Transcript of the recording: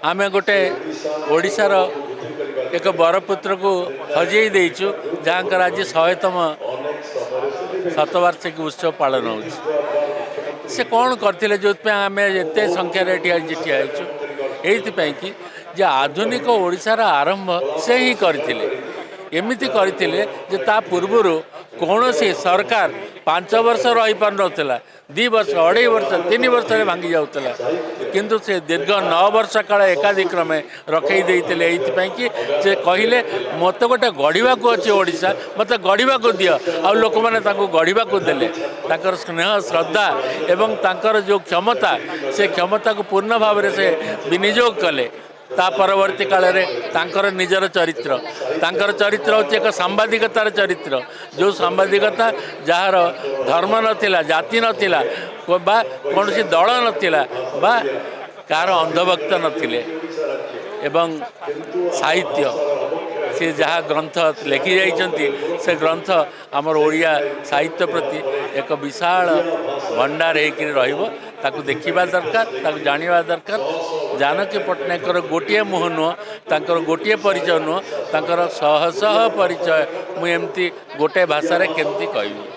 आमे गोटे ओडिशार एक बरपुत्र को हजई देचु जहाँकर आज 100तम शतवार्षिकी उत्सव पालन हो से कौन करते जो आम एत संख्यार ठिया ये कि जे आधुनिक ओडिशार आरंभ से ही करथिले एमिति करथिले जे ता पूर्वरु कौन सी सरकार 5 वर्ष रही पार ना 2 वर्ष 2.5 वर्ष 3 वर्ष भांगी जाऊला किंतु से दीर्घ 9 वर्ष काल एकाधिक्रमे रखई देते कि से कहले मत गोटे गढ़ा अच्छे ओडिशा मत गढ़ा दि आ लोक मैंने गढ़ा देले स्नेह श्रद्धा एवं तांकर जो क्षमता से क्षमता को पूर्ण भाव में से विनियोग कले ता परवर्ती काल में तांकर निजर चरित्र तांकर चरित्र होची एक सांबादिकतार चरित्र जो सांबादिकता जार धर्म नथिला जाति नथिला बा कौन सी दल नथिला बा कार अंधभक्त नथिले एवं साहित्य से जहाँ ग्रंथ लिखि जाइछन्ति से ग्रंथ आमर ओडिया साहित्य प्रति एक विशाल भंडार होकर रहिबो ताकू देखिबा दरकार ताकू जानिबा दरकार जानकी पट्टनायकर गोटे मुह नुह तांकर गोटे परिचय नुह तांकर शह शह परिचय मु एमती गोटे भाषा रे केमती कहबी।